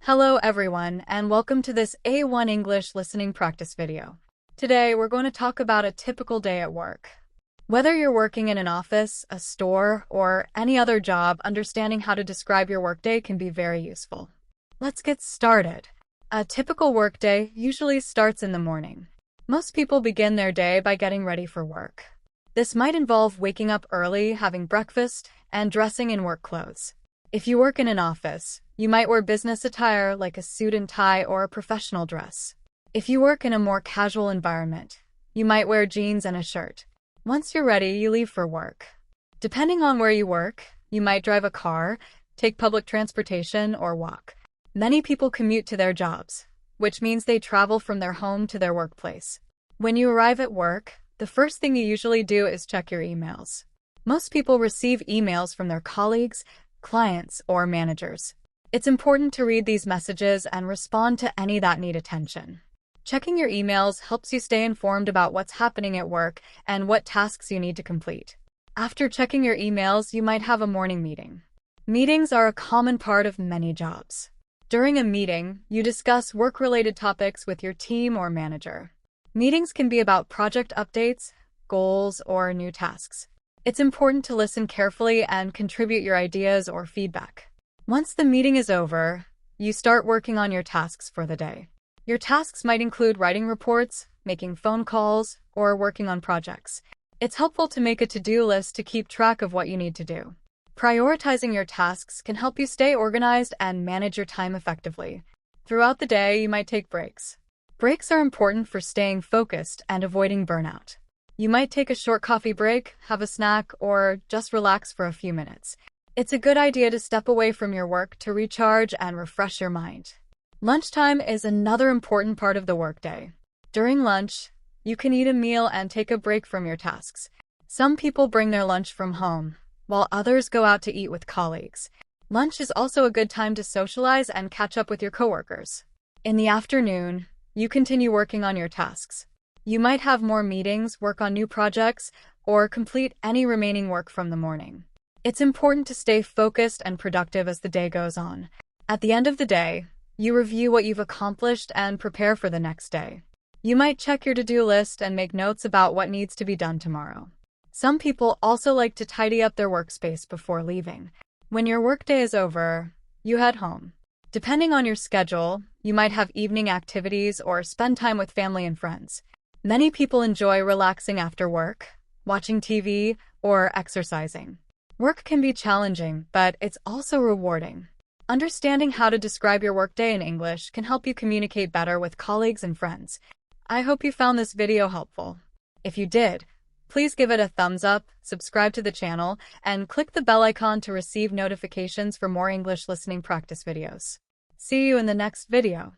Hello everyone, and welcome to this A1 English listening practice video. Today, we're going to talk about a typical day at work. Whether you're working in an office, a store, or any other job, understanding how to describe your workday can be very useful. Let's get started. A typical workday usually starts in the morning. Most people begin their day by getting ready for work. This might involve waking up early, having breakfast, and dressing in work clothes. If you work in an office, you might wear business attire like a suit and tie or a professional dress. If you work in a more casual environment, you might wear jeans and a shirt. Once you're ready, you leave for work. Depending on where you work, you might drive a car, take public transportation, or walk. Many people commute to their jobs, which means they travel from their home to their workplace. When you arrive at work, the first thing you usually do is check your emails. Most people receive emails from their colleagues, clients, or managers. It's important to read these messages and respond to any that need attention. Checking your emails helps you stay informed about what's happening at work and what tasks you need to complete. After checking your emails, you might have a morning meeting. Meetings are a common part of many jobs. During a meeting, you discuss work-related topics with your team or manager. Meetings can be about project updates, goals, or new tasks. It's important to listen carefully and contribute your ideas or feedback. Once the meeting is over, you start working on your tasks for the day. Your tasks might include writing reports, making phone calls, or working on projects. It's helpful to make a to-do list to keep track of what you need to do. Prioritizing your tasks can help you stay organized and manage your time effectively. Throughout the day, you might take breaks. Breaks are important for staying focused and avoiding burnout. You might take a short coffee break, have a snack, or just relax for a few minutes. It's a good idea to step away from your work to recharge and refresh your mind. Lunchtime is another important part of the workday. During lunch, you can eat a meal and take a break from your tasks. Some people bring their lunch from home, while others go out to eat with colleagues. Lunch is also a good time to socialize and catch up with your coworkers. In the afternoon, you continue working on your tasks. You might have more meetings, work on new projects, or complete any remaining work from the morning. It's important to stay focused and productive as the day goes on. At the end of the day, you review what you've accomplished and prepare for the next day. You might check your to-do list and make notes about what needs to be done tomorrow. Some people also like to tidy up their workspace before leaving. When your workday is over, you head home. Depending on your schedule, you might have evening activities or spend time with family and friends. Many people enjoy relaxing after work, watching TV, or exercising. Work can be challenging, but it's also rewarding. Understanding how to describe your workday in English can help you communicate better with colleagues and friends. I hope you found this video helpful. If you did, please give it a thumbs up, subscribe to the channel, and click the bell icon to receive notifications for more English listening practice videos. See you in the next video.